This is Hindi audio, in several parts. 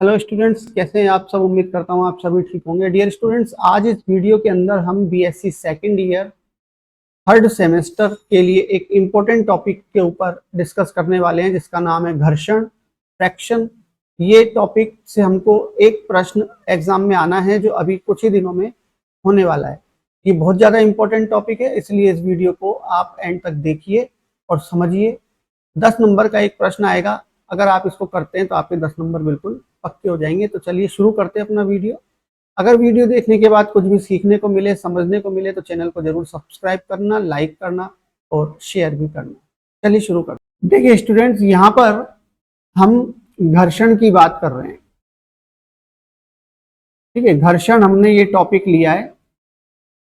हेलो स्टूडेंट्स, कैसे हैं आप सब। उम्मीद करता हूं आप सभी ठीक होंगे। डियर स्टूडेंट्स, आज इस वीडियो के अंदर हम BSc second year third semester के लिए एक इम्पोर्टेंट टॉपिक के ऊपर डिस्कस करने वाले हैं, जिसका नाम है घर्षण फ्रैक्शन। ये टॉपिक से हमको एक प्रश्न एग्जाम में आना है, जो अभी कुछ ही दिनों में होने वाला है। ये बहुत ज़्यादा इम्पोर्टेंट टॉपिक है, इसलिए इस वीडियो को आप एंड तक देखिए और समझिए। 10 नंबर का एक प्रश्न आएगा, अगर आप इसको करते हैं तो आपके 10 नंबर बिल्कुल पक्के हो जाएंगे। तो चलिए शुरू करते हैं अपना वीडियो। अगर वीडियो देखने के बाद कुछ भी सीखने को मिले, समझने को मिले, तो चैनल को जरूर सब्सक्राइब करना, लाइक करना और शेयर भी करना। चलिए शुरू करते हैं। देखिए स्टूडेंट्स, यहाँ पर हम घर्षण की बात कर रहे हैं। ठीक है, घर्षण हमने ये टॉपिक लिया है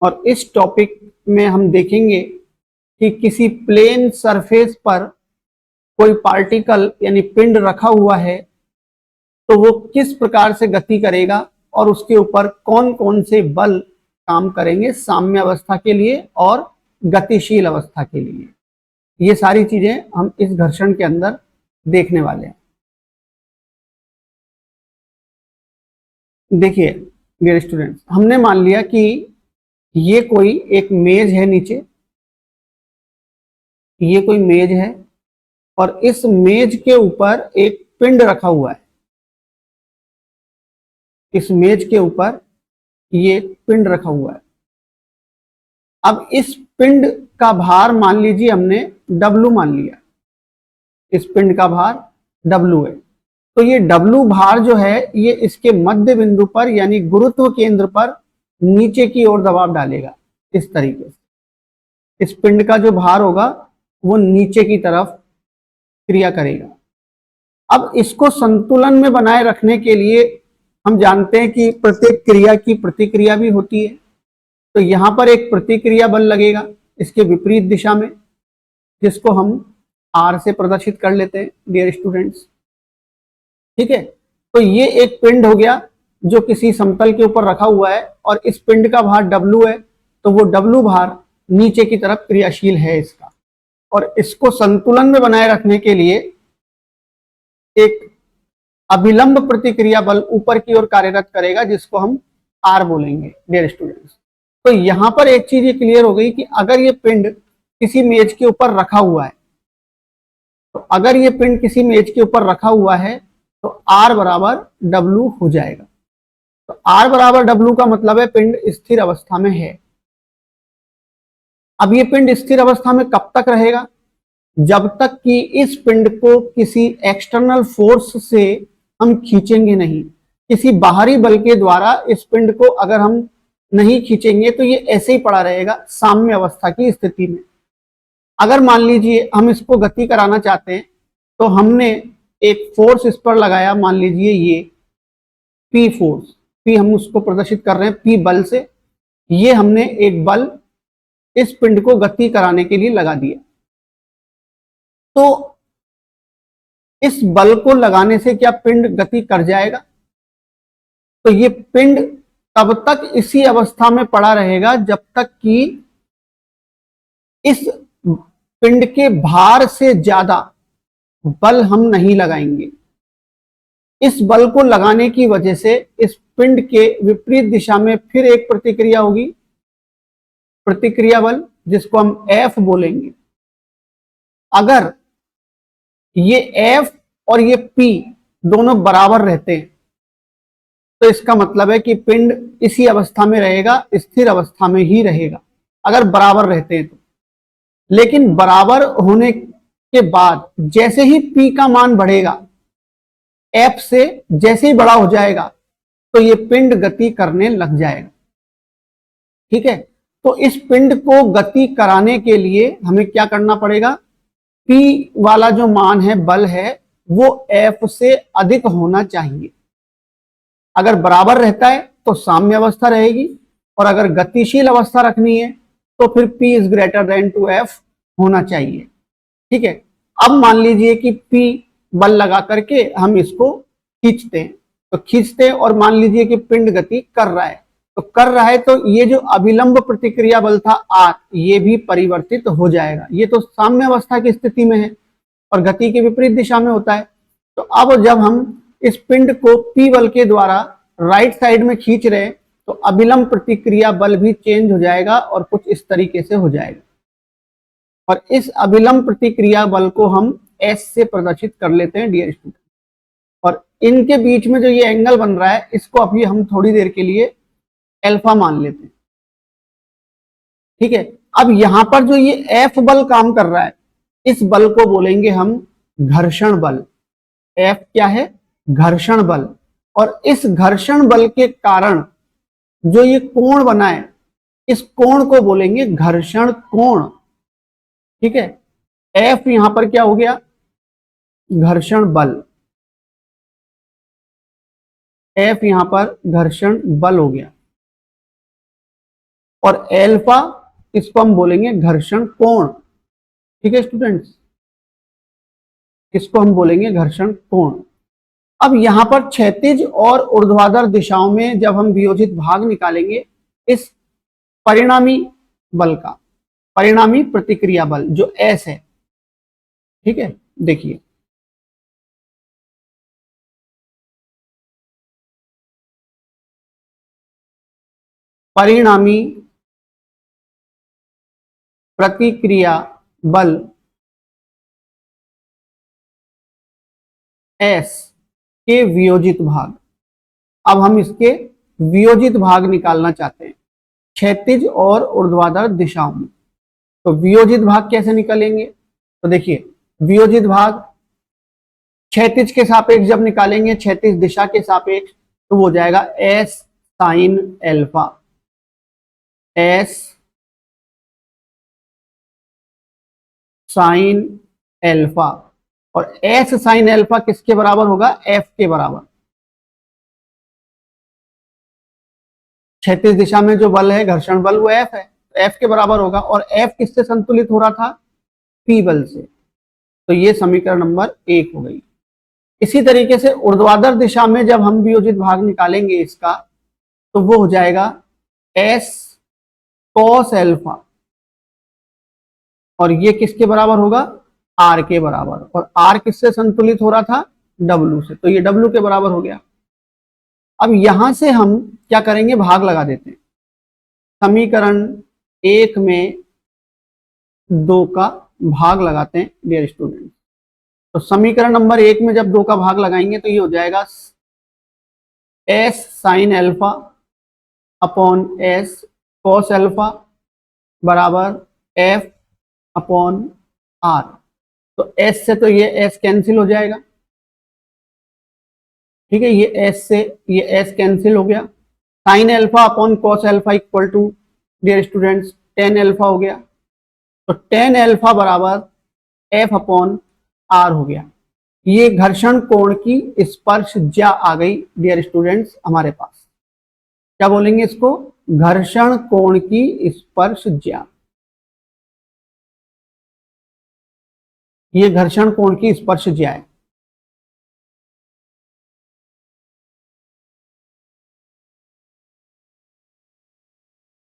और इस टॉपिक में हम देखेंगे कि किसी प्लेन सरफेस पर कोई पार्टिकल यानी पिंड रखा हुआ है तो वो किस प्रकार से गति करेगा और उसके ऊपर कौन कौन से बल काम करेंगे साम्य अवस्था के लिए और गतिशील अवस्था के लिए। ये सारी चीजें हम इस घर्षण के अंदर देखने वाले हैं। देखिए डियर स्टूडेंट्स, हमने मान लिया कि ये कोई एक मेज है, नीचे ये कोई मेज है और इस मेज के ऊपर एक पिंड रखा हुआ है। इस मेज के ऊपर ये पिंड रखा हुआ है। अब इस पिंड का भार मान लीजिए हमने W मान लिया। इस पिंड का भार W है, तो ये W भार जो है ये इसके मध्य बिंदु पर यानी गुरुत्व केंद्र पर नीचे की ओर दबाव डालेगा। इस तरीके से इस पिंड का जो भार होगा वो नीचे की तरफ क्रिया करेगा। अब इसको संतुलन में बनाए रखने के लिए हम जानते हैं कि प्रत्येक क्रिया की प्रतिक्रिया भी होती है। तो यहां पर एक प्रतिक्रिया बल लगेगा इसके विपरीत दिशा में, जिसको हम R से प्रदर्शित कर लेते हैं डियर स्टूडेंट्स। ठीक है, तो ये एक पिंड हो गया जो किसी समतल के ऊपर रखा हुआ है और इस पिंड का भार W है, तो वो W भार नीचे की तरफ क्रियाशील है इसका। और इसको संतुलन में बनाए रखने के लिए एक अभिलंब प्रतिक्रिया बल ऊपर की ओर कार्यरत करेगा, जिसको हम R बोलेंगे डियर स्टूडेंट्स। तो यहां पर एक चीज ये क्लियर हो गई कि अगर ये पिंड किसी मेज के ऊपर रखा हुआ है, तो अगर ये पिंड किसी मेज के ऊपर रखा हुआ है तो R बराबर W हो जाएगा। तो R बराबर W का मतलब है पिंड स्थिर अवस्था में है। अब ये पिंड स्थिर अवस्था में कब तक रहेगा? जब तक कि इस पिंड को किसी एक्सटर्नल फोर्स से हम खींचेंगे नहीं। किसी बाहरी बल के द्वारा इस पिंड को अगर हम नहीं खींचेंगे तो ये ऐसे ही पड़ा रहेगा साम्य अवस्था की स्थिति में। अगर मान लीजिए हम इसको गति कराना चाहते हैं तो हमने एक फोर्स इस पर लगाया, मान लीजिए ये P फोर्स, P हम उसको प्रदर्शित कर रहे हैं P बल से। ये हमने एक बल इस पिंड को गति कराने के लिए लगा दिया। तो इस बल को लगाने से क्या पिंड गति कर जाएगा? तो ये पिंड तब तक इसी अवस्था में पड़ा रहेगा जब तक कि इस पिंड के भार से ज्यादा बल हम नहीं लगाएंगे। इस बल को लगाने की वजह से इस पिंड के विपरीत दिशा में फिर एक प्रतिक्रिया होगी, प्रतिक्रिया बल, जिसको हम F बोलेंगे। अगर ये F और ये P दोनों बराबर रहते हैं तो इसका मतलब है कि पिंड इसी अवस्था में रहेगा, स्थिर अवस्था में ही रहेगा, अगर बराबर रहते हैं तो। लेकिन बराबर होने के बाद जैसे ही P का मान बढ़ेगा, F से जैसे ही बड़ा हो जाएगा, तो ये पिंड गति करने लग जाएगा। ठीक है, तो इस पिंड को गति कराने के लिए हमें क्या करना पड़ेगा? P वाला जो मान है, बल है, वो F से अधिक होना चाहिए। अगर बराबर रहता है तो साम्य अवस्था रहेगी, और अगर गतिशील अवस्था रखनी है तो फिर P is greater than to F होना चाहिए। ठीक है, अब मान लीजिए कि P बल लगा करके हम इसको खींचते हैं, तो खींचते हैं और मान लीजिए कि पिंड गति कर रहा है, तो कर रहा है तो ये जो अभिलंब प्रतिक्रिया बल था R, ये भी परिवर्तित हो जाएगा। ये तो साम्य अवस्था की स्थिति में है और गति के विपरीत दिशा में होता है। तो अब जब हम इस पिंड को P बल के द्वारा राइट साइड में खींच रहे तो अभिलंब प्रतिक्रिया बल भी चेंज हो जाएगा और कुछ इस तरीके से हो जाएगा। और इस अभिलंब प्रतिक्रिया बल को हम S से प्रदर्शित कर लेते हैं डियर स्टूडेंट। और इनके बीच में जो ये एंगल बन रहा है इसको अभी हम थोड़ी देर के लिए अल्फा मान लेते हैं। ठीक है, अब यहां पर जो ये F बल काम कर रहा है इस बल को बोलेंगे हम घर्षण बल। F क्या है? घर्षण बल। और इस घर्षण बल के कारण जो ये कोण बना है इस कोण को बोलेंगे घर्षण कोण। ठीक है, F यहां पर क्या हो गया? घर्षण बल। F यहां पर घर्षण बल हो गया और अल्फा इसको हम बोलेंगे घर्षण कोण। ठीक है स्टूडेंट्स, इसको हम बोलेंगे घर्षण कोण। अब यहां पर क्षैतिज और ऊर्ध्वाधर दिशाओं में जब हम वियोजित भाग निकालेंगे इस परिणामी बल का, परिणामी प्रतिक्रिया बल जो S है। ठीक है, देखिए परिणामी प्रतिक्रिया बल S के वियोजित भाग। अब हम इसके वियोजित भाग निकालना चाहते हैं क्षैतिज और ऊर्ध्वाधर दिशाओं में। तो वियोजित भाग कैसे निकालेंगे? तो देखिए वियोजित भाग क्षैतिज के सापेक्ष जब निकालेंगे, क्षैतिज दिशा के सापेक्ष, तो वो हो जाएगा S sine alpha. S sine alpha. और S साइन अल्फा किसके बराबर होगा? F के बराबर। क्षैतिज दिशा में जो बल है घर्षण बल वो F है, तो F के बराबर होगा। और F किससे संतुलित हो रहा था? P बल से। तो ये समीकरण नंबर 1 हो गई। इसी तरीके से ऊर्ध्वाधर दिशा में जब हम वियोजित भाग निकालेंगे इसका तो वो हो जाएगा S cos अल्फा। और ये किसके बराबर होगा? R के बराबर। और R किससे संतुलित हो रहा था? W से, तो ये W के बराबर हो गया। अब यहां से हम क्या करेंगे? भाग लगा देते हैं। समीकरण 1 में 2 का भाग लगाते हैं डियर स्टूडेंट। तो समीकरण नंबर 1 में जब 2 का भाग लगाएंगे तो ये हो जाएगा S sign alpha upon S cos alpha बराबर F अपॉन R। तो S से तो ये S कैंसिल हो जाएगा। ठीक है, ये S से ये S कैंसिल हो गया। Sine alpha upon cos alpha equal to dear students tan alpha हो गया। तो टेन अल्फा बराबर F अपॉन R हो गया। ये घर्षण कोण की स्पर्श ज्या आ गई डियर स्टूडेंट्स हमारे पास। क्या बोलेंगे इसको? घर्षण कोण की स्पर्श ज्या। ये घर्षण कोण की स्पर्श ज्या है।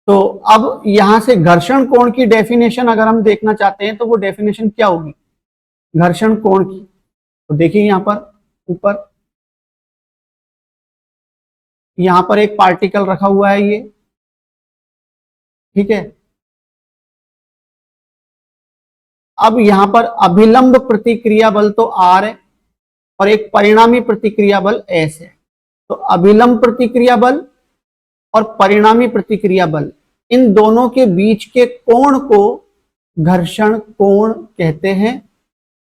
तो अब यहां से घर्षण कोण की डेफिनेशन अगर हम देखना चाहते हैं तो वो डेफिनेशन क्या होगी घर्षण कोण की? तो देखिए यहां पर एक पार्टिकल रखा हुआ है ये। ठीक है, अब यहां पर अभिलंब प्रतिक्रिया बल तो R है और एक परिणामी प्रतिक्रिया बल S है। तो अभिलंब प्रतिक्रिया बल और परिणामी प्रतिक्रिया बल इन दोनों के बीच के कोण को घर्षण कोण कहते हैं।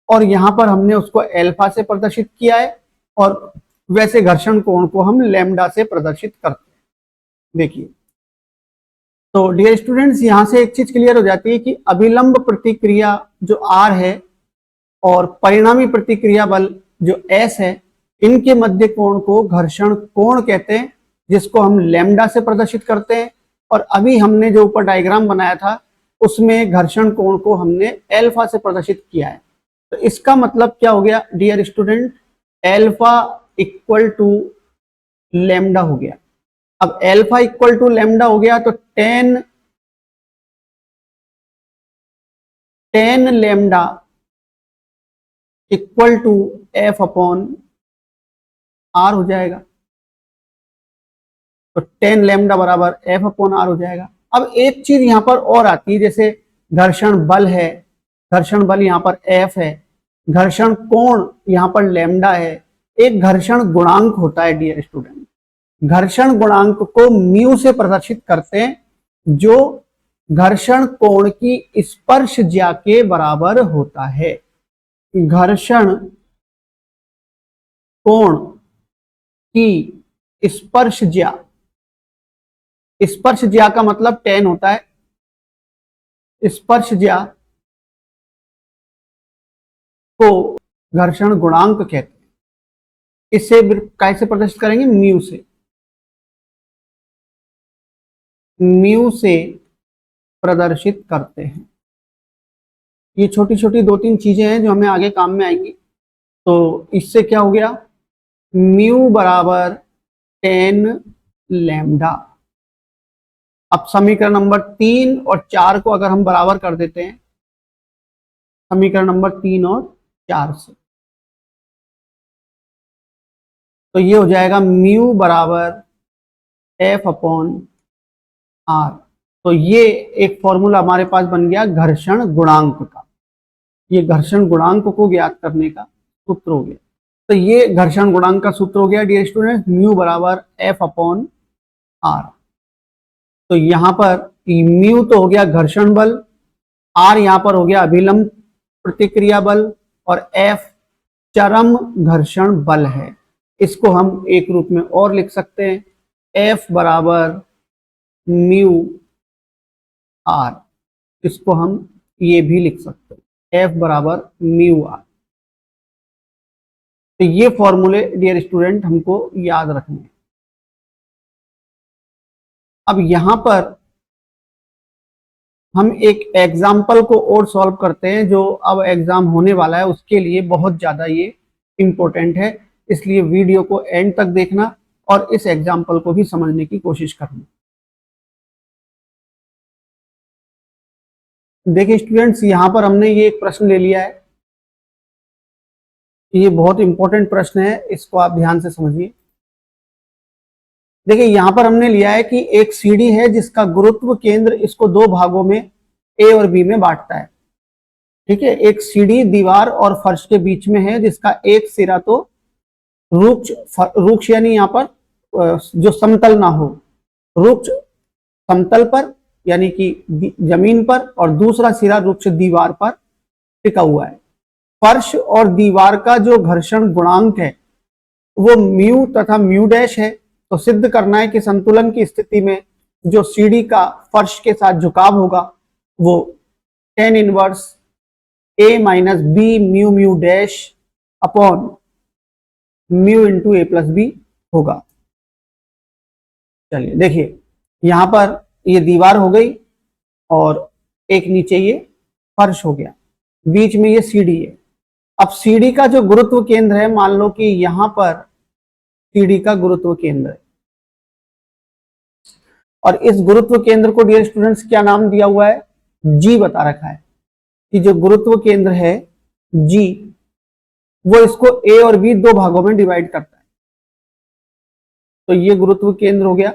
और यहां पर हमने उसको अल्फा से प्रदर्शित किया है और वैसे घर्षण कोण को हम लैम्डा से प्रदर्शित करते हैं। देखिए तो डियर स्टूडेंट्स यहां से एक चीज क्लियर हो जाती है कि अभिलंब प्रतिक्रिया जो R है और परिणामी प्रतिक्रिया बल जो S है इनके मध्य कोण को घर्षण कोण कहते हैं जिसको हम लैम्डा से प्रदर्शित करते हैं। और अभी हमने जो ऊपर डायग्राम बनाया था उसमें घर्षण कोण को हमने अल्फा से प्रदर्शित किया है। तो इसका मतलब क्या हो गया dear student? Alpha equal to lambda हो गया। अब अल्फा इक्वल टू लैम्डा हो गया तो tan lambda equal to F upon R हो जाएगा। तो 10 लैम्डा बराबर एफ अपॉन आर हो जाएगा। अब एक चीज यहां पर और आती है, जैसे घर्षण बल है, घर्षण बल यहां पर एफ है, घर्षण कोण यहां पर लैम्डा है, एक घर्षण गुणांक होता है डियर स्टूडेंट। घर्षण गुणांक को म्यू से प्रदर्शित करते हैं, जो घर्षण कोण की स्पर्श ज्या के बराबर होता है। घर्षण कोण की स्पर्श ज्या, स्पर्श ज्या का मतलब 10 होता है, स्पर्श ज्या को घर्षण गुणांक कहते हैं। इसे कैसे प्रदर्शित करेंगे? म्यू से, म्यू से प्रदर्शित करते हैं। ये छोटी छोटी 2-3 चीजें हैं जो हमें आगे काम में आएंगी। तो इससे क्या हो गया? म्यू बराबर 10 लैम्डा। अब समीकरण नंबर 3 और 4 को अगर हम बराबर कर देते हैं, समीकरण नंबर 3 और 4 से, तो ये हो जाएगा म्यू बराबर एफ अपॉन आर। तो ये एक फॉर्मूला हमारे पास बन गया घर्षण गुणांक का। ये घर्षण गुणांक को ज्ञात करने का सूत्र हो गया। तो ये घर्षण गुणांक का सूत्र हो गया डियर स्टूडेंट, म्यू बराबर एफ अपॉन आर। तो यहां पर म्यू तो हो गया घर्षण बल, आर यहां पर हो गया अभिलंब प्रतिक्रिया बल, और एफ चरम घर्षण बल है। इसको हम एक रूप में और लिख सकते हैं, एफ बराबर म्यू आर। इसको हम ये भी लिख सकते हैं, एफ बराबर म्यू आर। तो ये फॉर्मूले डियर स्टूडेंट हमको याद रखने हैं। अब यहां पर हम एक एग्जाम्पल को और सॉल्व करते हैं, जो अब एग्जाम होने वाला है उसके लिए बहुत ज्यादा ये इंपॉर्टेंट है। इसलिए वीडियो को एंड तक देखना और इस एग्जाम्पल को भी समझने की कोशिश करना। देखिए स्टूडेंट्स, यहां पर हमने ये एक प्रश्न ले लिया है, ये बहुत इंपॉर्टेंट प्रश्न है, इसको आप ध्यान से समझिए। देखिए यहां पर हमने लिया है कि एक सीढ़ी है जिसका गुरुत्व केंद्र इसको 2 भागों में ए और बी में बांटता है। ठीक है, एक सीढ़ी दीवार और फर्श के बीच में है जिसका एक सिरा तो रुक्ष, रुक्ष यानी यहाँ पर जो समतल ना हो, रुक्ष समतल पर यानी कि जमीन पर, और दूसरा सिरा रुक्ष दीवार पर टिका हुआ है। फर्श और दीवार का जो घर्षण गुणांक है वो म्यू तथा म्यू डैश है। तो सिद्ध करना है कि संतुलन की स्थिति में जो सीढ़ी का फर्श के साथ झुकाव होगा वो tan inverse a minus B mu mu dash upon mu into A plus B होगा। चलिए देखिए, यहां पर ये दीवार हो गई और एक नीचे ये फर्श हो गया, बीच में ये सीढ़ी है। अब सीढ़ी का जो गुरुत्व केंद्र है, मान लो कि यहां पर सीढ़ी का गुरुत्व केंद्र है, और इस गुरुत्व केंद्र को डियर स्टूडेंट्स क्या नाम दिया हुआ है? जी बता रखा है कि जो गुरुत्व केंद्र है जी, वो इसको ए और बी 2 भागों में डिवाइड करता है। तो ये गुरुत्व केंद्र हो गया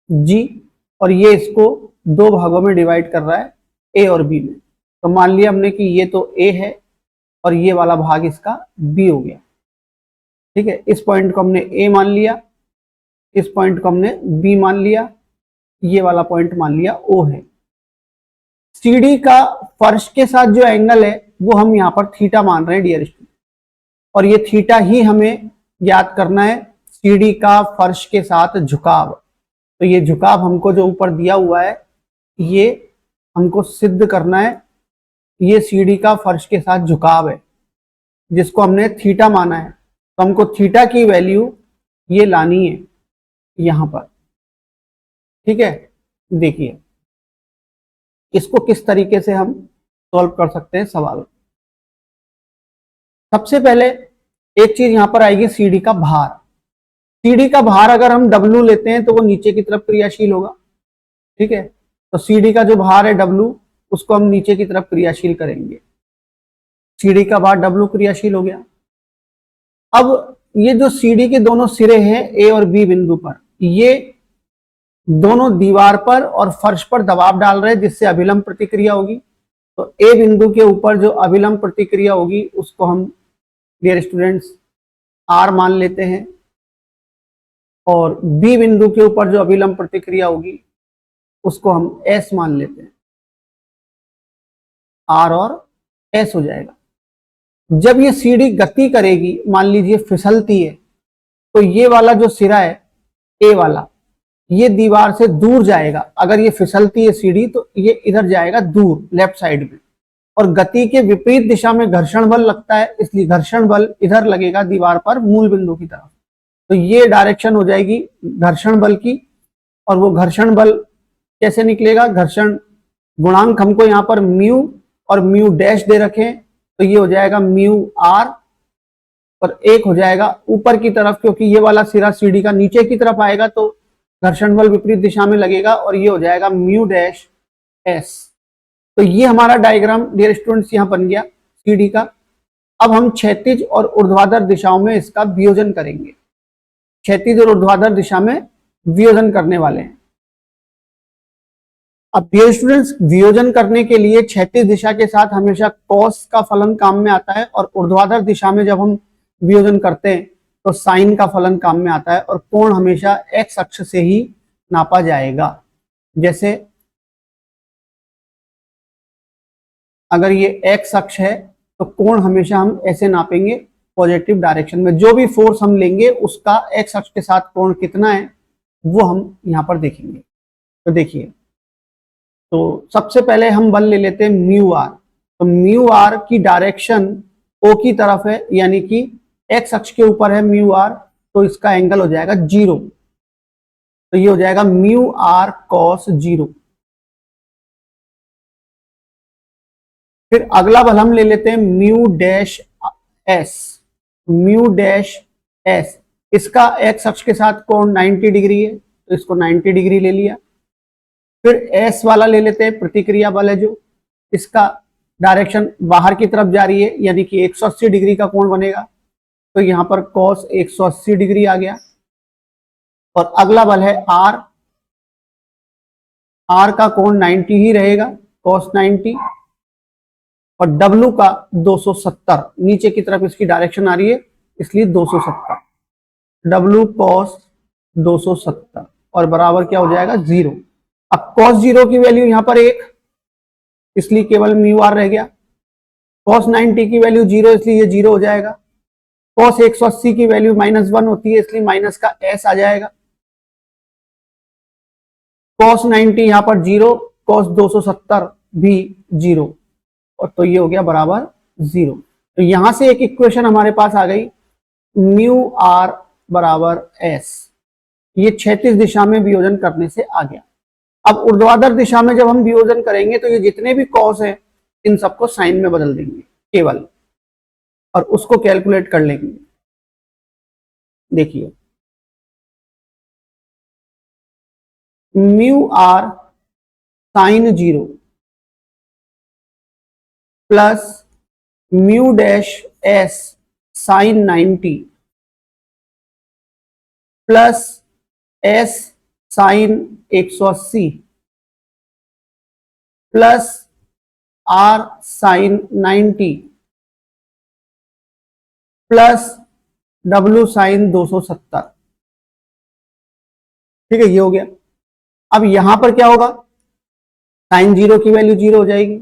जी, और ये इसको 2 भागों में डिवाइड कर रहा है ए और बी में। तो मान लिया हमने कि ये तो ए है और ये वाला भाग इसका बी हो गया। ठीक है, इस पॉइंट को हमने ए मान लिया, इस पॉइंट को हमने बी मान लिया, ये वाला पॉइंट मान लिया ओ है। सीढ़ी का फर्श के साथ जो एंगल है वो हम यहाँ पर थीटा मान रहे हैं डियर स्टूडेंट, और ये थीटा ही हमें याद करना है सीढ़ी का फर्श के साथ झुकाव। तो ये झुकाव हमको जो ऊपर दिया हुआ है ये हमको सिद्ध करना है, ये सीढ़ी का फर्श के साथ झुकाव है जिसको हमने थीटा माना है। तो हमको थीटा की वैल्यू ये लानी है यहां पर। ठीक है, देखिए इसको किस तरीके से हम सॉल्व कर सकते हैं सवाल। सबसे पहले एक चीज यहां पर आएगी, सीढ़ी का भार। सीढ़ी का भार अगर हम W लेते हैं तो वो नीचे की तरफ क्रियाशील होगा। ठीक है, तो सीढ़ी का जो भार है W, उसको हम नीचे की तरफ क्रियाशील करेंगे। सीढ़ी का भार W क्रियाशील हो गया। अब ये जो सीडी के दोनों सिरे हैं ए और बी बिंदु पर, ये दोनों दीवार पर और फर्श पर दबाव डाल रहे हैं जिससे अभिलंब प्रतिक्रिया होगी। तो ए बिंदु के ऊपर जो अभिलंब प्रतिक्रिया होगी उसको हम डियर स्टूडेंट्स आर मान लेते हैं, और बी बिंदु के ऊपर जो अभिलंब प्रतिक्रिया होगी उसको हम एस मान लेते हैं। आर और एस हो जाएगा। जब ये सीढ़ी गति करेगी, मान लीजिए फिसलती है, तो ये वाला जो सिरा है ए वाला, ये दीवार से दूर जाएगा। अगर ये फिसलती है सीढ़ी तो ये इधर जाएगा दूर लेफ्ट साइड में, और गति के विपरीत दिशा में घर्षण बल लगता है, इसलिए घर्षण बल इधर लगेगा दीवार पर मूल बिंदु की तरफ। तो ये डायरेक्शन हो जाएगी घर्षण बल की। और वो घर्षण बल कैसे निकलेगा? घर्षण गुणांक हमको यहाँ पर म्यू और म्यू डैश दे रखे, तो ये हो जाएगा म्यू आर, और एक हो जाएगा ऊपर की तरफ, क्योंकि ये वाला सिरा सीढ़ी का नीचे की तरफ आएगा तो घर्षण बल विपरीत दिशा में लगेगा, और ये हो जाएगा म्यू डैश एस। तो ये हमारा डायग्राम डियर स्टूडेंट्स यहाँ बन गया सीढ़ी का। अब हम क्षैतिज और ऊर्ध्वाधर दिशाओं में इसका वियोजन करेंगे। क्षैतिज और ऊर्ध्वाधर दिशा में वियोजन करने वाले हैं। अब डियर स्टूडेंट्स, वियोजन करने के लिए क्षैतिज दिशा के साथ हमेशा कॉस का फलन काम में आता है, और ऊर्ध्वाधर दिशा में जब हम वियोजन करते हैं तो साइन का फलन काम में आता है, और कोण हमेशा एक्स अक्ष से ही नापा जाएगा। जैसे अगर ये एक्स अक्ष है तो कोण हमेशा हम ऐसे नापेंगे पॉजिटिव डायरेक्शन में। जो भी फोर्स हम लेंगे उसका एक्स अक्ष के साथ कोण कितना है वो हम यहाँ पर देखेंगे। तो देखिए, तो सबसे पहले हम बल ले लेते हैं म्यू आर। तो म्यू आर की डायरेक्शन ओ की तरफ है, यानी कि एक्स अक्ष के ऊपर है म्यू आर, तो इसका एंगल हो जाएगा 0। तो ये हो जाएगा म्यू आर कॉस 0। फिर अगला बल हम ले लेते हैं mu dash S. Mu dash S, इसका एक्स अक्ष के साथ कोण 90 डिग्री है, तो इसको 90 डिग्री ले लिया। फिर एस वाला ले लेते हैं, प्रतिक्रिया बल है जो, इसका डायरेक्शन बाहर की तरफ जा रही है, यानी कि 180 डिग्री का कोण बनेगा, तो यहां पर कॉस 180 डिग्री आ गया। और अगला बल है आर। आर का कोण 90 ही रहेगा, कॉस 90, और डब्लू का 270, नीचे की तरफ इसकी डायरेक्शन आ रही है इसलिए 270, डब्लू कॉस 270, और बराबर क्या हो जाएगा 0। अब कॉस 0 की वैल्यू यहां पर 1, इसलिए केवल म्यू आर रह गया। कॉस 90 की वैल्यू 0, इसलिए ये 0 हो जाएगा। कॉस 180 की वैल्यू -1 होती है, इसलिए माइनस का एस आ जाएगा। कॉस 90 यहां पर 0, कॉस 270 भी 0, और तो ये हो गया बराबर 0। तो यहां से एक इक्वेशन हमारे पास आ गई, म्यू आर बराबर एस। ये क्षैतिज दिशा में वियोजन करने से आ गया। अब ऊर्ध्वाधर दिशा में जब हम वियोजन करेंगे तो ये जितने भी कॉस हैं इन सबको साइन में बदल देंगे केवल, और उसको कैलकुलेट कर लेंगे। देखिए, mu R sine 0 plus mu dash S sine 90 plus S sine 180 plus R sine 90 plus W sine 270। ठीक है, ये हो गया। अब यहां पर क्या होगा, साइन 0 की वैल्यू 0 हो जाएगी,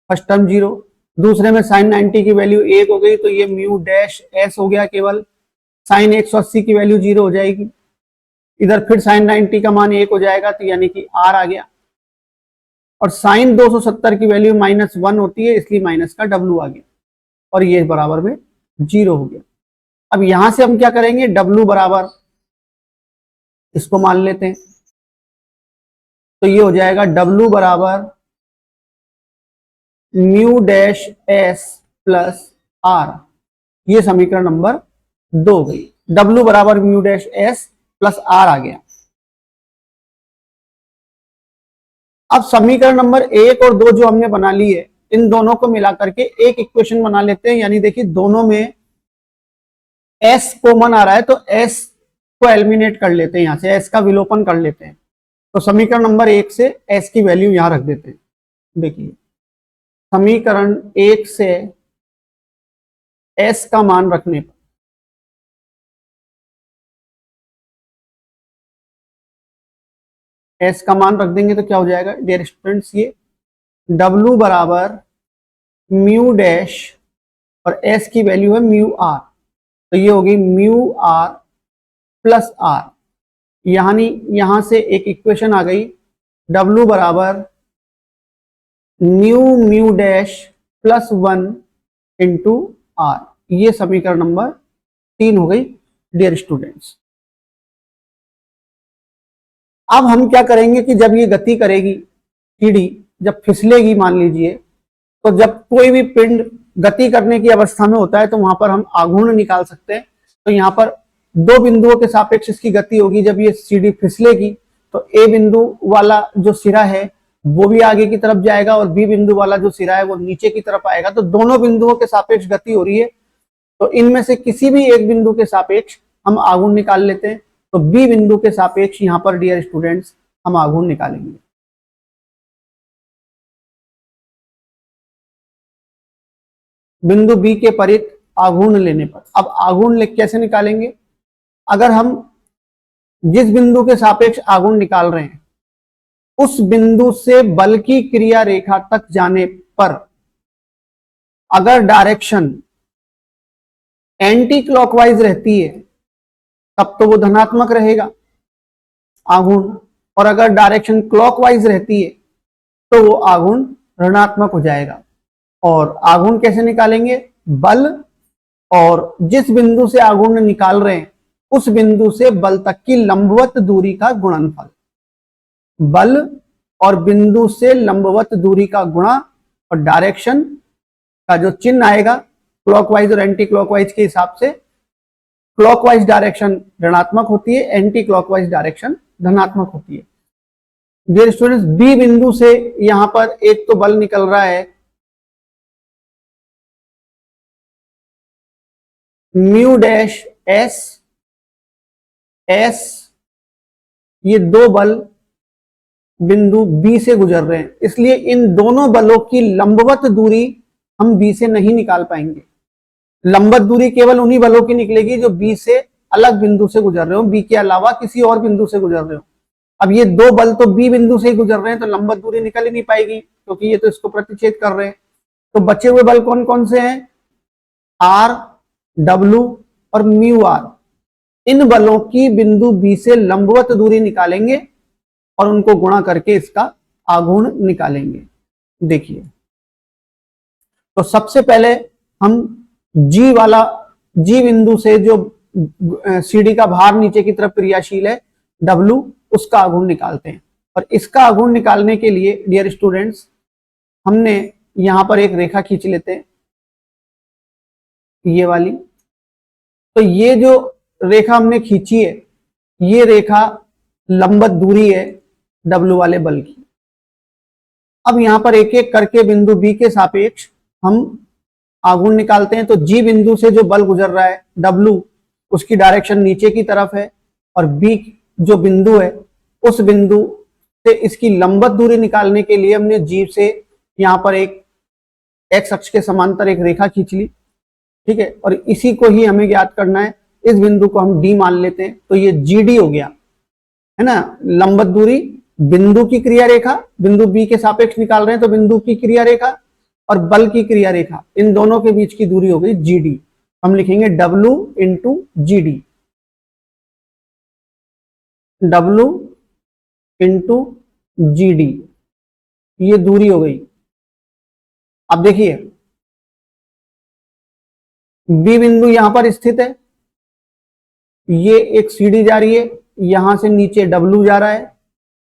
फर्स्ट टर्म 0। दूसरे में साइन 90 की वैल्यू 1 हो गई, तो ये म्यू डैश एस हो गया केवल। साइन 180 की वैल्यू 0 हो जाएगी, इधर फिर साइन 90 का मान 1 हो जाएगा, तो यानी कि आर आ गया। और साइन 270 की वैल्यू -1 होती है, इसलिए माइनस का डब्ल्यू आ गया, और ये बराबर में 0 हो गया। अब यहां से हम क्या करेंगे, डब्ल्यू बराबर इसको मान लेते हैं, तो ये हो जाएगा डब्ल्यू बराबर mu dash S plus R. ये समीकरण नंबर 2 हो गई। डब्ल्यू बराबर mu dash S plus R आ गया। अब समीकरण नंबर 1 और 2 जो हमने बना ली है, इन दोनों को मिलाकर के एक इक्वेशन बना लेते हैं। यानी देखिए, दोनों में एस कॉमन आ रहा है तो एस को एलिमिनेट कर लेते हैं, यहां से एस का विलोपन कर लेते हैं। तो समीकरण नंबर 1 से एस की वैल्यू यहां रख देते हैं। देखिए समीकरण 1 से एस का मान रखने पर एस का मान रख देंगे तो क्या हो जाएगा डियर स्टूडेंट्स, ये W बराबर म्यू डैश और एस की वैल्यू है म्यू आर, तो ये होगी म्यू आर प्लस आर, यानी यहां से एक इक्वेशन आ गई W बराबर mu dash plus 1 into R. ये समीकरण नंबर 3 हो गई डियर स्टूडेंट्स। अब हम क्या करेंगे कि जब ये गति करेगी सीढ़ी, जब फिसलेगी मान लीजिए, तो जब कोई भी पिंड गति करने की अवस्था में होता है तो वहां पर हम आघूर्ण निकाल सकते हैं। तो यहाँ पर दो बिंदुओं के सापेक्ष इसकी गति होगी। जब ये सीढ़ी फिसलेगी तो ए बिंदु वाला जो सिरा है वो भी आगे की तरफ जाएगा और बी बिंदु वाला जो सिरा है वो नीचे की तरफ आएगा। तो दोनों बिंदुओं के सापेक्ष गति हो रही है, तो इनमें से किसी भी एक बिंदु के सापेक्ष हम आघूर्ण निकाल लेते हैं। तो बी बिंदु के सापेक्ष यहां पर डियर स्टूडेंट्स हम आघूर्ण निकालेंगे। बिंदु बी के परित आघूर्ण लेने पर, अब आघूर्ण कैसे निकालेंगे? अगर हम जिस बिंदु के सापेक्ष आघूर्ण निकाल रहे हैं उस बिंदु से बल की क्रिया रेखा तक जाने पर अगर डायरेक्शन एंटी क्लॉकवाइज रहती है तब तो वो धनात्मक रहेगा आघूर्ण, और अगर डायरेक्शन क्लॉकवाइज रहती है तो वो आघूर्ण ऋणात्मक हो जाएगा। और आघूर्ण कैसे निकालेंगे? बल और जिस बिंदु से आघूर्ण निकाल रहे हैं उस बिंदु से बल तक की लंबवत दूरी का गुणनफल, बल और बिंदु से लंबवत दूरी का गुणा, और डायरेक्शन का जो चिन्ह आएगा क्लॉकवाइज और एंटी क्लॉकवाइज के हिसाब से, क्लॉकवाइज डायरेक्शन ऋणात्मक होती है, एंटी क्लॉकवाइज डायरेक्शन धनात्मक होती है। डियर स्टूडेंट्स, बी बिंदु से यहां पर एक तो बल निकल रहा है म्यू डैश एस, ये दो बल बिंदु बी से गुजर रहे हैं, इसलिए इन दोनों बलों की लंबवत दूरी हम बी से नहीं निकाल पाएंगे। लंबवत दूरी केवल उन्हीं बलों की निकलेगी जो बी से अलग बिंदु से गुजर रहे हो, बी के अलावा किसी और बिंदु से गुजर रहे हो। अब ये दो बल तो बी बिंदु से ही गुजर रहे हैं तो लंबवत दूरी निकल ही नहीं पाएगी क्योंकि ये तो इसको प्रतिच्छेद कर रहे हैं। तो बचे हुए बल कौन कौन से हैं? आर, डब्ल्यू और म्यू आर। इन बलों की बिंदु बी से लंबवत दूरी निकालेंगे और उनको गुणा करके इसका आघूर्ण निकालेंगे। देखिए, तो सबसे पहले हम जी बिंदु से जो सीढ़ी का भार नीचे की तरफ क्रियाशील है W, उसका आघूर्ण निकालते हैं। और इसका आघूर्ण निकालने के लिए डियर स्टूडेंट्स हमने यहां पर एक रेखा खींच लेते हैं, ये वाली। तो ये जो रेखा हमने खींची है ये रेखा लंबवत दूरी है W वाले बल की। अब यहां पर एक एक करके बिंदु B के सापेक्ष हम आघूर्ण निकालते हैं। तो जी बिंदु से जो बल गुजर रहा है W, उसकी डायरेक्शन नीचे की तरफ है, और B जो बिंदु है उस बिंदु से इसकी लंबवत दूरी निकालने के लिए हमने जी से यहां पर एक एक्स अक्ष के समांतर एक रेखा खींच ली, ठीक है। और इसी को ही हमें ज्ञात करना है, इस बिंदु को हम डी मान लेते हैं, तो ये GD हो गया, है ना। लंबवत दूरी बिंदु की क्रिया रेखा, बिंदु बी के सापेक्ष निकाल रहे हैं तो बिंदु की क्रिया रेखा और बल की क्रिया रेखा, इन दोनों के बीच की दूरी हो गई GD। हम लिखेंगे W into GD, W into GD, ये दूरी हो गई। अब देखिए बी बिंदु यहां पर स्थित है, ये एक सीढ़ी जा रही है, यहां से नीचे W जा रहा है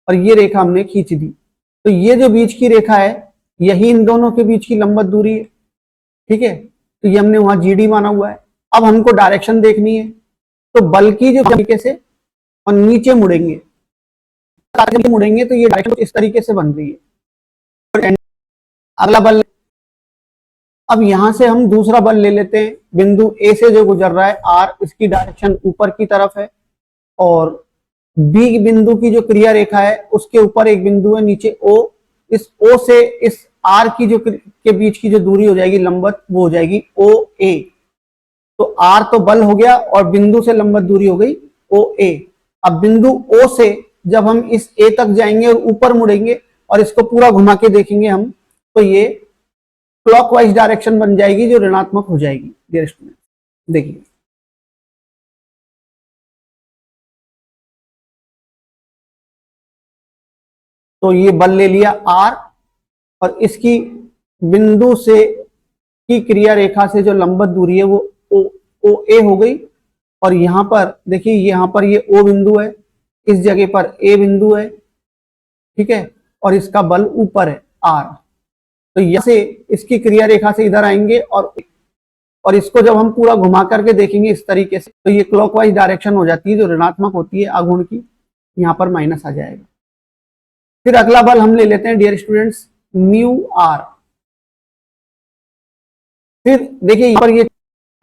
और ये रेखा हमने खींच दी। तो ये जो बीच की रेखा है यही इन दोनों के बीच की लंबवत दूरी है, ठीक है। तो ये हमने वहां GD माना हुआ है। अब हमको डायरेक्शन देखनी है, तो बल की जो तरीके से और नीचे मुड़ेंगे तो ये डायरेक्शन इस तरीके से बन रही है। अगला बल अब यहां से हम दूसरा बल ले लेते हैं, बिंदु ए से जो गुजर रहा है आर, इसकी डायरेक्शन ऊपर की तरफ है, और बी बिंदु की जो क्रिया रेखा है उसके ऊपर एक बिंदु है नीचे ओ, इस ओ से इस आर की जो के बीच की जो दूरी हो जाएगी लंबवत, वो हो जाएगी ओ ए। तो आर तो बल हो गया और बिंदु से लंबवत दूरी हो गई ओ ए। अब बिंदु ओ से जब हम इस ए तक जाएंगे और ऊपर मुड़ेंगे और इसको पूरा घुमा के देखेंगे हम, तो ये क्लॉकवाइज डायरेक्शन बन जाएगी जो ऋणात्मक हो जाएगी डियर स्टूडेंट। देखिए तो ये बल ले लिया आर, और इसकी बिंदु से की क्रिया रेखा से जो लंबवत दूरी है वो ओ ओ ए हो गई। और यहां पर देखिए, यहां पर ये ओ बिंदु है, इस जगह पर ए बिंदु है, ठीक है, और इसका बल ऊपर है आर। तो यहां से इसकी क्रिया रेखा से इधर आएंगे और इसको जब हम पूरा घुमा करके देखेंगे इस तरीके से, तो ये क्लॉकवाइज डायरेक्शन हो जाती है जो ऋणात्मक होती है आघूर्ण की, यहां पर माइनस आ जाएगा। फिर अगला बल हम ले लेते हैं डियर स्टूडेंट्स म्यू आर। फिर देखिए यहां पर ये,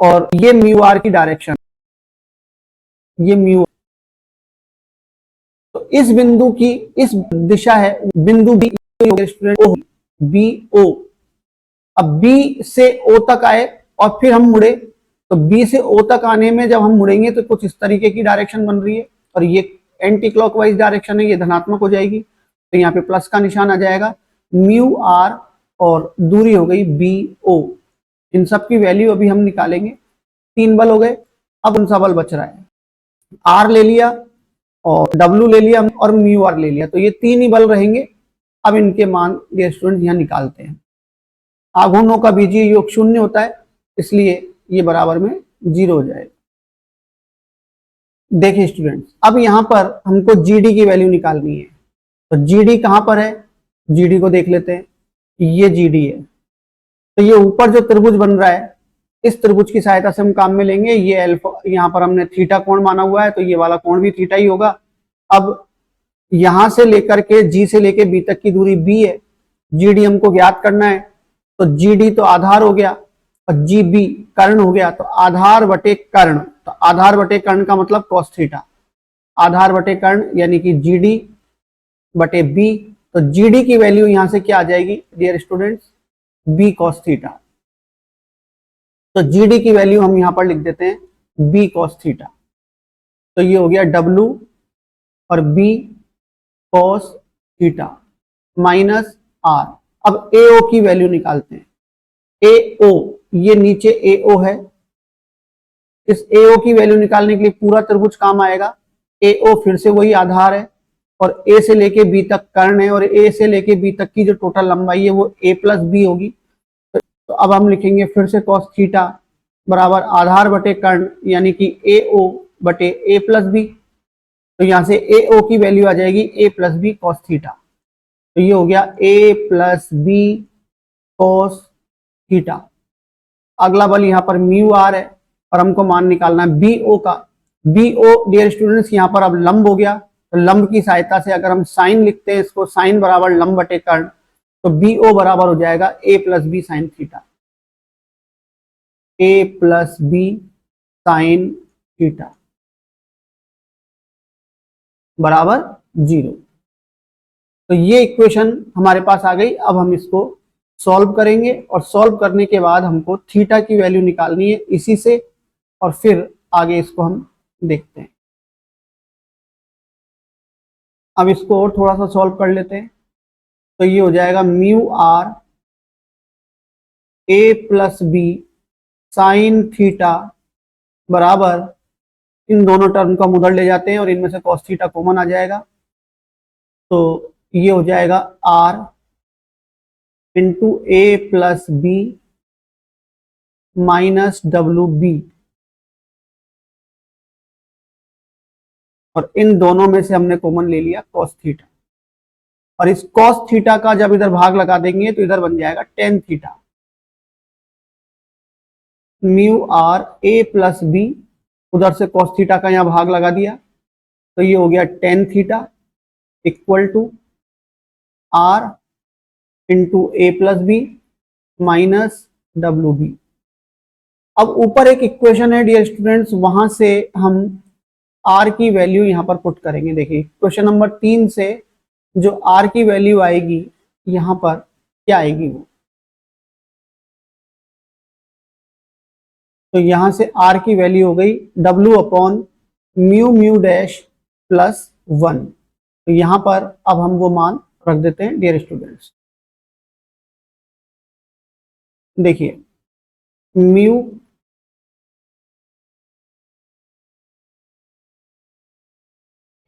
और ये म्यू आर की डायरेक्शन, ये म्यू, तो इस बिंदु की इस दिशा है बिंदु बी, स्टूडेंट बी ओ। अब बी से ओ तक आए और फिर हम मुड़े, तो बी से ओ तक आने में जब हम मुड़ेंगे तो कुछ इस तरीके की डायरेक्शन बन रही है, और ये एंटी क्लॉकवाइज डायरेक्शन है, ये धनात्मक हो जाएगी, तो यहाँ पे प्लस का निशान आ जाएगा म्यू आर, और दूरी हो गई बी ओ। इन सब की वैल्यू अभी हम निकालेंगे। 3 बल हो गए, अब कौन सा बल बच रहा है, आर ले लिया और डब्ल्यू ले लिया और म्यू आर ले लिया, तो ये 3 ही बल रहेंगे। अब इनके मान ये स्टूडेंट यहाँ निकालते हैं। आघूर्णों का बीजीय योग 0 होता है, इसलिए ये बराबर में 0 हो जाएगा। देखिए स्टूडेंट्स, अब यहां पर हमको जीडी की वैल्यू निकालनी है, तो जीडी कहां पर है, जीडी को देख लेते हैं, ये जीडी है। तो ये ऊपर जो त्रिभुज बन रहा है, इस त्रिभुज की सहायता से हम काम में लेंगे। ये अल्फा, यहाँ पर हमने थीटा कोण माना हुआ है, तो ये वाला कोण भी थीटा ही होगा। अब यहां से लेकर के जी से लेकर बी तक की दूरी बी है, जीडी हमको ज्ञात करना है, तो जीडी तो आधार हो गया और जी बी कर्ण हो गया, तो आधार बटे कर्ण, तो आधार बटे कर्ण का मतलब कॉस थीटा, आधार बटे कर्ण यानी कि जीडी बटे बी। तो जीडी की वैल्यू यहां से क्या आ जाएगी dear students, B cos theta. तो जीडी की वैल्यू हम यहां पर लिख देते हैं बी कॉस थीटा, तो ये हो गया डब्ल्यू और B cos theta minus R. अब एओ की वैल्यू निकालते हैं, एओ, ये नीचे एओ है, इस एओ की वैल्यू निकालने के लिए पूरा त्रिभुज काम आएगा। एओ फिर से वही आधार है, और ए से लेके बी तक कर्ण है, और ए से लेके बी तक की जो टोटल लंबाई है वो ए प्लस बी होगी। तो अब हम लिखेंगे फिर से कॉस थीटा बराबर आधार बटे कर्ण यानी कि एओ बटे ए प्लस बी। तो यहां से एओ की वैल्यू आ जाएगी ए प्लस बी कॉस थीटा, तो ये हो गया A plus B cos theta. अगला बल यहाँ पर म्यू आर है, और हमको मान निकालना है बी ओ का। बी ओ डियर स्टूडेंट्स यहाँ पर अब लंब हो गया, तो लंब की सहायता से अगर हम साइन लिखते हैं इसको, साइन बराबर लंब बटे कर्ण, तो बी ओ बराबर हो जाएगा ए प्लस बी साइन थीटा, ए प्लस बी साइन थीटा बराबर 0। तो ये इक्वेशन हमारे पास आ गई। अब हम इसको सॉल्व करेंगे, और सॉल्व करने के बाद हमको थीटा की वैल्यू निकालनी है इसी से, और फिर आगे इसको हम देखते हैं। अब इसको और थोड़ा सा सॉल्व कर लेते हैं, तो ये हो जाएगा mu R A plus B sine theta बराबर, इन दोनों टर्म को हम उधर ले जाते हैं और इनमें से कॉस थीटा कॉमन आ जाएगा, तो ये हो जाएगा R into A plus B minus W B, और इन दोनों में से हमने कॉमन ले लिया कॉस थीटा, और इस कॉस थीटा का जब इधर भाग लगा देंगे तो इधर बन जाएगा tan theta. Mu R A plus B, उधर से कॉस थीटा का यहां भाग लगा दिया, तो ये हो गया tan theta equal to R into A plus B minus W B. अब ऊपर एक इक्वेशन है डियर स्टूडेंट्स, वहां से हम आर की वैल्यू यहां पर पुट करेंगे। देखिए क्वेश्चन नंबर 3 से जो आर की वैल्यू आएगी यहां पर क्या आएगी वो, तो यहां से आर की वैल्यू हो गई W upon mu mu dash plus 1। तो यहां पर अब हम वो मान रख देते हैं डियर स्टूडेंट्स। देखिए mu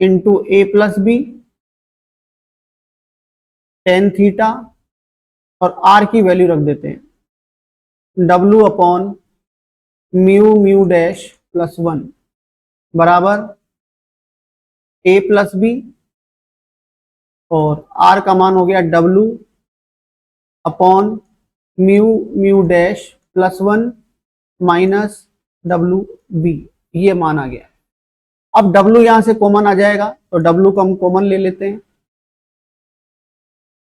into A plus B tan theta, और आर की वैल्यू रख देते हैं W upon mu mu dash plus 1 बराबर ए प्लस बी, और आर का मान हो गया W upon mu mu dash plus 1 minus W B, ये मान आ गया। अब डब्ल्यू यहां से कॉमन आ जाएगा, तो डब्ल्यू को हम कॉमन ले लेते हैं,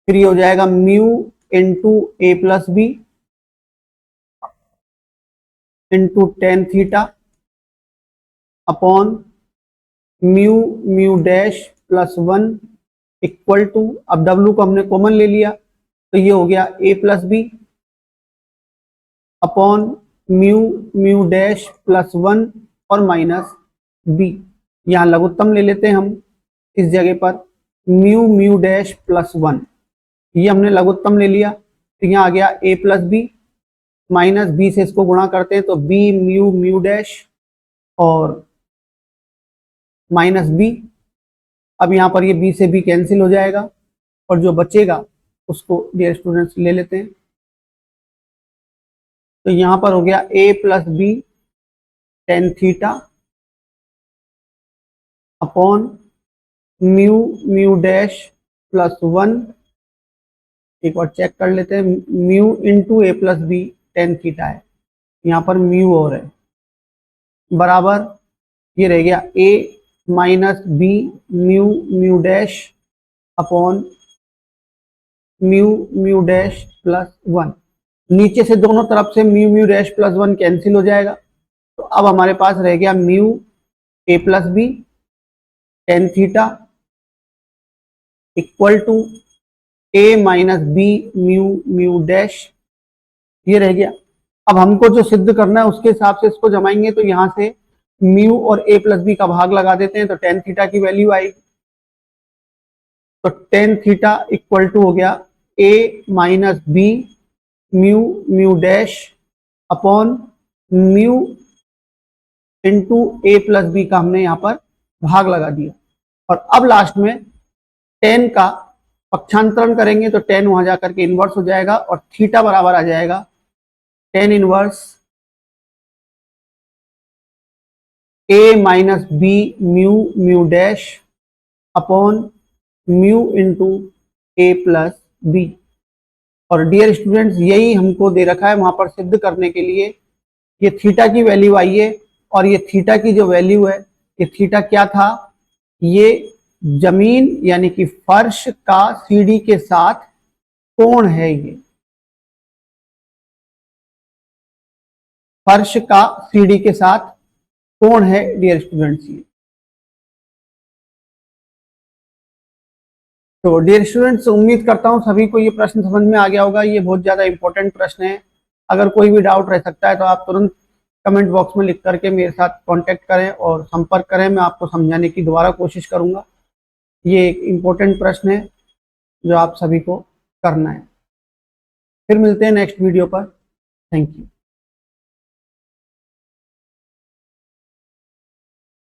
फिर ये हो जाएगा mu into A plus B into tan theta upon mu mu dash plus 1 equal to, अब डब्ल्यू को हमने कॉमन ले लिया तो ये हो गया A plus B upon mu mu dash plus 1 और माइनस बी। यहाँ लघुत्तम ले लेते हैं हम इस जगह पर म्यू म्यू डैश प्लस 1, ये हमने लघुत्तम ले लिया, तो यहाँ आ गया A plus B minus B से इसको गुणा करते हैं तो बी म्यू म्यू डैश और माइनस बी। अब यहाँ पर ये बी से बी कैंसिल हो जाएगा और जो बचेगा उसको डियर स्टूडेंट्स ले लेते हैं, तो यहाँ पर हो गया A plus B tan theta upon mu mu dash plus 1, एक बार चेक कर लेते हैं, mu into A plus B tan theta है, यहाँ पर म्यू और है, बराबर ये रह गया A minus B mu mu dash upon mu mu dash plus 1। नीचे से दोनों तरफ से mu mu dash plus 1 cancel हो जाएगा, तो अब हमारे पास रह गया mu A plus B tan theta equal to A minus B mu mu dash, ये रह गया। अब हमको जो सिद्ध करना है उसके हिसाब से इसको जमाएंगे, तो यहां से म्यू और ए प्लस बी का भाग लगा देते हैं, तो टेन थीटा की वैल्यू आएगी, तो टेन थीटा इक्वल टू हो गया A minus B mu mu dash upon mu into A plus B का हमने यहाँ पर भाग लगा दिया, और अब लास्ट में टेन का पक्षांतरण करेंगे तो टेन वहां जाकर के इनवर्स हो जाएगा और थीटा बराबर आ जाएगा tan inverse A minus B mu mu dash upon mu into A plus B. और डियर स्टूडेंट्स यही हमको दे रखा है वहां पर सिद्ध करने के लिए, ये थीटा की वैल्यू आई है, और ये थीटा की जो वैल्यू है, ये थीटा क्या था, ये जमीन यानी कि फर्श का सीढ़ी के साथ कोण है, ये फर्श का सीढ़ी के साथ कोण है डियर स्टूडेंट्स। ये तो डियर स्टूडेंट्स उम्मीद करता हूं सभी को ये प्रश्न समझ में आ गया होगा, ये बहुत ज्यादा इंपॉर्टेंट प्रश्न है। अगर कोई भी डाउट रह सकता है तो आप तुरंत कमेंट बॉक्स में लिख करके मेरे साथ कांटेक्ट करें और संपर्क करें, मैं आपको समझाने की दोबारा कोशिश करूंगा। ये एक इम्पोर्टेंट प्रश्न है जो आप सभी को करना है। फिर मिलते हैं नेक्स्ट वीडियो पर। Thank you.